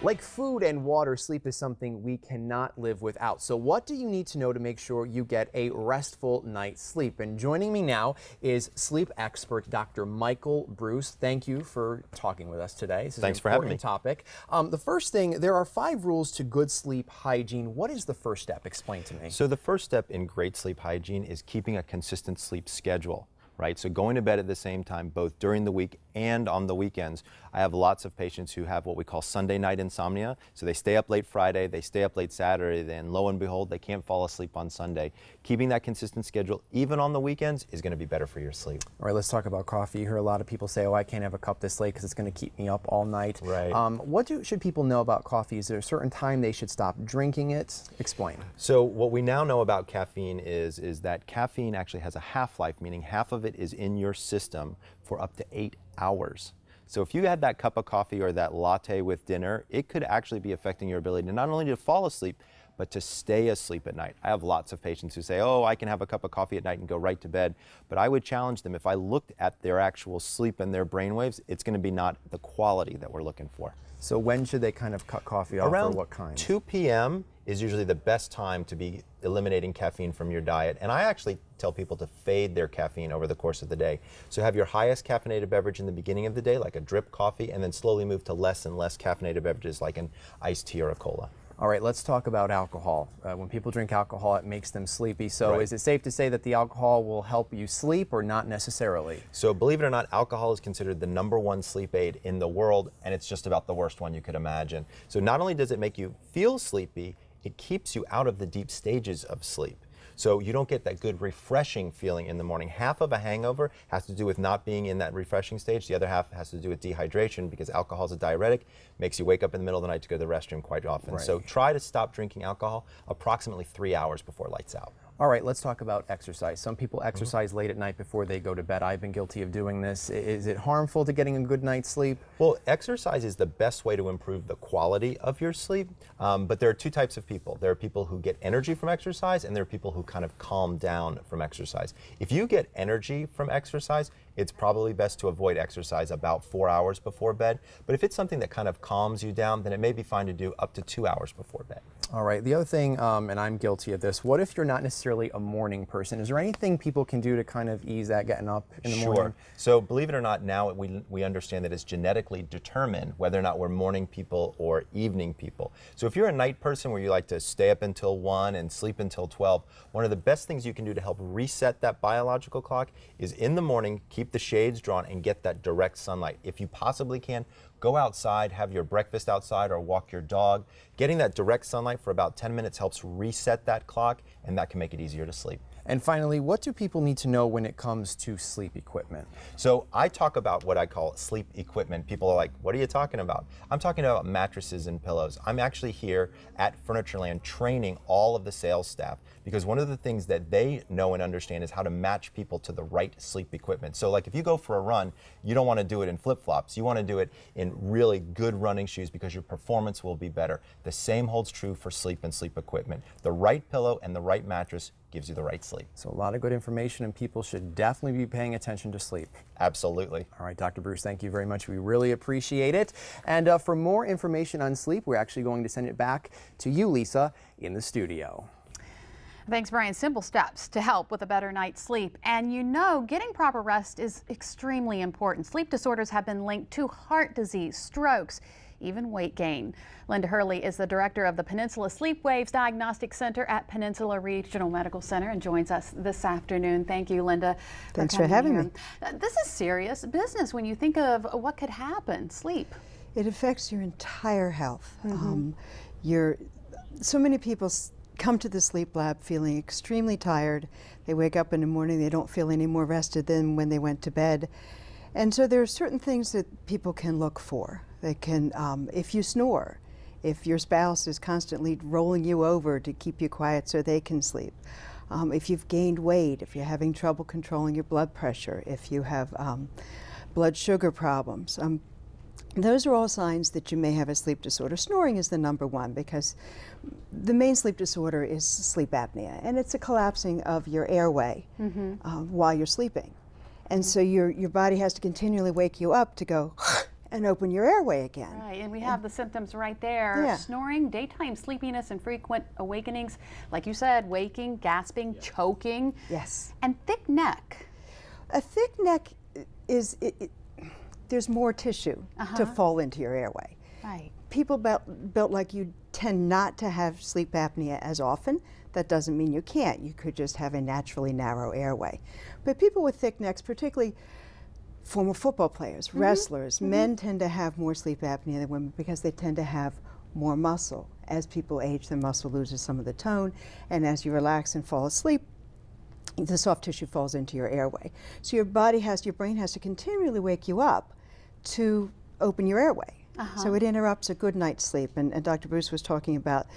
Like food and water, sleep is something we cannot live without. So what do you need to know to make sure you get a restful night's sleep? And joining me now is sleep expert Dr. Michael Bruce. Thank you for talking with us today. This is Thanks an for having me. important topic. The first thing, there are 5 rules to good sleep hygiene. What is the first step? Explain to me. So the first step in great sleep hygiene is keeping a consistent sleep schedule. Right, so going to bed at the same time, both during the week and on the weekends. I have lots of patients who have what we call Sunday night insomnia. So they stay up late Friday, they stay up late Saturday, then lo and behold, they can't fall asleep on Sunday. Keeping that consistent schedule, even on the weekends, is going to be better for your sleep. All right, let's talk about coffee. You hear a lot of people say, oh, I can't have a cup this late because it's going to keep me up all night. Right. What should people know about coffee? Is there a certain time they should stop drinking it? Explain. So what we now know about caffeine is that caffeine actually has a half-life, meaning half of it is in your system for up to 8 hours. So if you had that cup of coffee or that latte with dinner, it could actually be affecting your ability to not only to fall asleep, but to stay asleep at night. I have lots of patients who say, oh, I can have a cup of coffee at night and go right to bed. But I would challenge them, if I looked at their actual sleep and their brain waves, it's going to be not the quality that we're looking for. So when should they kind of cut coffee off, or what kind? 2 p.m. is usually the best time to be eliminating caffeine from your diet. And I actually tell people to fade their caffeine over the course of the day. So have your highest caffeinated beverage in the beginning of the day, like a drip coffee, and then slowly move to less and less caffeinated beverages like an iced tea or a cola. All right, let's talk about alcohol. When people drink alcohol, it makes them sleepy. So Right. Is it safe to say that the alcohol will help you sleep, or not necessarily? So believe it or not, alcohol is considered the #1 sleep aid in the world, and it's just about the worst one you could imagine. So not only does it make you feel sleepy, it keeps you out of the deep stages of sleep. So you don't get that good refreshing feeling in the morning. Half of a hangover has to do with not being in that refreshing stage. The other half has to do with dehydration, because alcohol is a diuretic, makes you wake up in the middle of the night to go to the restroom quite often. Right. So try to stop drinking alcohol approximately 3 hours before lights out. All right, let's talk about exercise. Some people exercise late at night before they go to bed. I've been guilty of doing this. Is it harmful to getting a good night's sleep? Well, exercise is the best way to improve the quality of your sleep, but there are 2 types of people. There are people who get energy from exercise, and there are people who kind of calm down from exercise. If you get energy from exercise, it's probably best to avoid exercise about 4 hours before bed. But if it's something that kind of calms you down, then it may be fine to do up to 2 hours before bed. All right, the other thing, and I'm guilty of this, what if you're not necessarily a morning person? Is there anything people can do to kind of ease that getting up in the morning? Sure. So believe it or not, now we understand that it's genetically determined whether or not we're morning people or evening people. So if you're a night person where you like to stay up until 1 and sleep until 12, one of the best things you can do to help reset that biological clock is in the morning, keep the shades drawn and get that direct sunlight. If you possibly can, go outside, have your breakfast outside or walk your dog. Getting that direct sunlight for about 10 minutes helps reset that clock, and that can make it easier to sleep. And finally, what do people need to know when it comes to sleep equipment? So I talk about what I call sleep equipment. People are like, what are you talking about? I'm talking about mattresses and pillows. I'm actually here at Furnitureland training all of the sales staff, because one of the things that they know and understand is how to match people to the right sleep equipment. So like if you go for a run, you don't want to do it in flip-flops. You want to do it in really good running shoes, because your performance will be better. The same holds true for sleep and sleep equipment. The right pillow and the right mattress gives you the right sleep. So a lot of good information, and people should definitely be paying attention to sleep. Absolutely. All right, Dr. Bruce, thank you very much. We really appreciate it. And for more information on sleep, we're actually going to send it back to you, Lisa, in the studio. Thanks, Brian. Simple steps to help with a better night's sleep. And you know, getting proper rest is extremely important. Sleep disorders have been linked to heart disease, strokes, even weight gain. Linda Hurley is the director of the Peninsula Sleep Waves Diagnostic Center at Peninsula Regional Medical Center and joins us this afternoon. Thank you, Linda. Thanks for having me. This is serious business when you think of what could happen. Sleep. It affects your entire health. So many people come to the sleep lab feeling extremely tired. They wake up in the morning, they don't feel any more rested than when they went to bed. And so there are certain things that people can look for. They can, if you snore, if your spouse is constantly rolling you over to keep you quiet so they can sleep, if you've gained weight, if you're having trouble controlling your blood pressure, if you have blood sugar problems, those are all signs that you may have a sleep disorder. Snoring is the #1 because the main sleep disorder is sleep apnea, and it's a collapsing of your airway while you're sleeping. And so your body has to continually wake you up to go and open your airway again. Right, and we have the symptoms right there. Yeah. Snoring, daytime sleepiness, and frequent awakenings. Like you said, waking, gasping, choking. Yes. And thick neck. A thick neck is, there's more tissue to fall into your airway. Right. People built like you tend not to have sleep apnea as often. That doesn't mean you can't. You could just have a naturally narrow airway. But people with thick necks, particularly former football players, wrestlers, men tend to have more sleep apnea than women because they tend to have more muscle. As people age, the muscle loses some of the tone, and as you relax and fall asleep, the soft tissue falls into your airway. So your brain has to continually wake you up to open your airway. So it interrupts a good night's sleep. And Dr. Bruce was talking about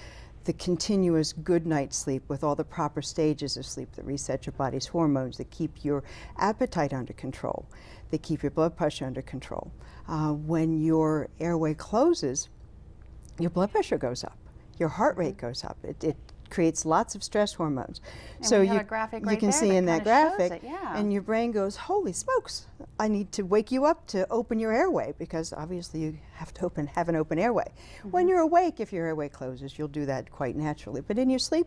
the continuous good night's sleep with all the proper stages of sleep that reset your body's hormones, that keep your appetite under control, that keep your blood pressure under control. When your airway closes, your blood pressure goes up, your heart rate goes up. It creates lots of stress hormones. And so we have a graphic right you can there see that in that kinda shows graphic, it, yeah. and your brain goes, holy smokes, I need to wake you up to open your airway, because obviously you have to have an open airway. When you're awake, if your airway closes, you'll do that quite naturally. But in your sleep,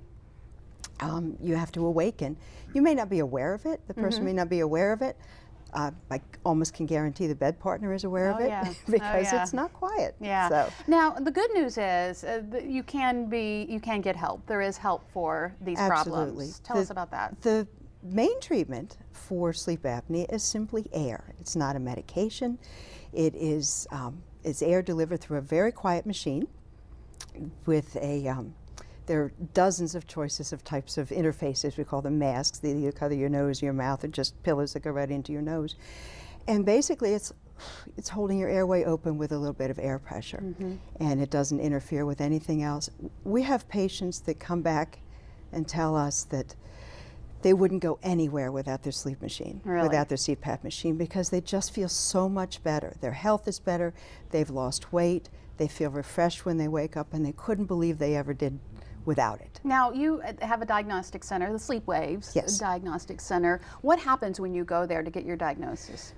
you have to awaken. You may not be aware of it. The person may not be aware of it. I almost can guarantee the bed partner is aware of it because it's not quiet. Yeah. So. Now the good news is that you can get help. There is help for these Absolutely. problems. Tell us about that. The main treatment for sleep apnea is simply air. It's not a medication. It is it's air delivered through a very quiet machine with a there are dozens of choices of types of interfaces. We call them masks. They either cover your nose, your mouth, or just pillows that go right into your nose. And basically it's holding your airway open with a little bit of air pressure. And it doesn't interfere with anything else. We have patients that come back and tell us that they wouldn't go anywhere without their sleep machine, without their CPAP machine, because they just feel so much better. Their health is better, they've lost weight, they feel refreshed when they wake up, and they couldn't believe they ever did without it. Now you have a diagnostic center, the Sleep Waves Diagnostic Center. What happens when you go there to get your diagnosis?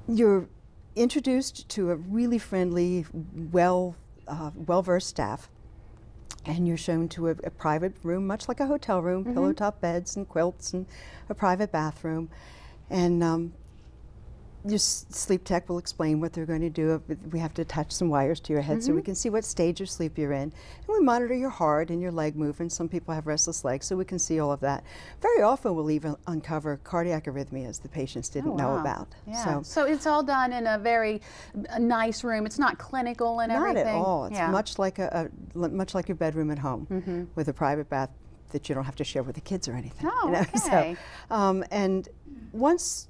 You're introduced to a really friendly, well-versed staff, and you're shown to a private room, much like a hotel room, pillow-top beds and quilts and a private bathroom. And your sleep tech will explain what they're going to do. We have to attach some wires to your head so we can see what stage of sleep you're in. And we monitor your heart and your leg movement. Some people have restless legs, so we can see all of that. Very often we'll even uncover cardiac arrhythmyour the patients didn't know about. Yeah. So it's all done in a very nice room. It's not clinical and everything. Not at all. It's much like much like your bedroom at home with a private bath that you don't have to share with the kids or anything. Oh, you know? okay. So, and once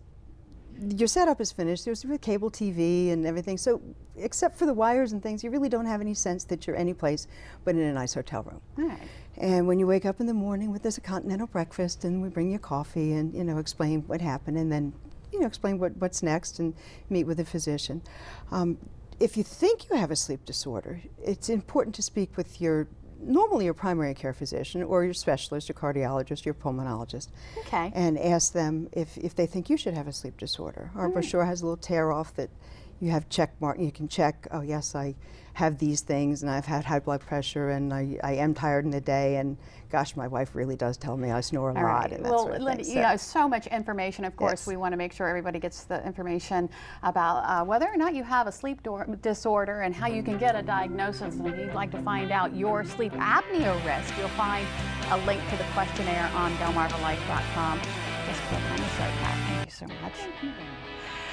your setup is finished, there's cable TV and everything, so except for the wires and things, you really don't have any sense that you're any place but in a nice hotel room. Right. And when you wake up in the morning, there's a continental breakfast, and we bring you coffee and explain what happened, and then explain what's next and meet with a physician. If you think you have a sleep disorder, it's important to speak with normally your primary care physician or your specialist, your cardiologist, your pulmonologist, and ask them if they think you should have a sleep disorder. Our brochure has a little tear off that you have check mark. You can check, oh yes, I have these things, and I've had high blood pressure, and I am tired in the day, and gosh, my wife really does tell me I snore a lot. And that sort of thing. Linda, so much information. Of course, we want to make sure everybody gets the information about whether or not you have a sleep disorder and how you can get a diagnosis. And if you'd like to find out your sleep apnea risk, you'll find a link to the questionnaire on delmarvalife.com. Just click on the show tab. Thank you so much.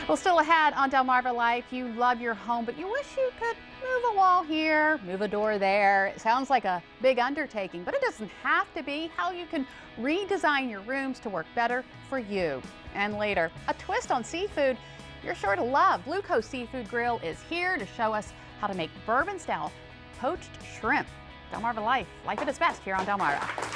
Well, still ahead on Delmarva Life, you love your home, but you wish you could move a wall here, move a door there. It sounds like a big undertaking, but it doesn't have to be. How you can redesign your rooms to work better for you. And later, a twist on seafood you're sure to love. Blue Coast Seafood Grill is here to show us how to make bourbon-style poached shrimp. Delmarva Life at its best here on Delmarva.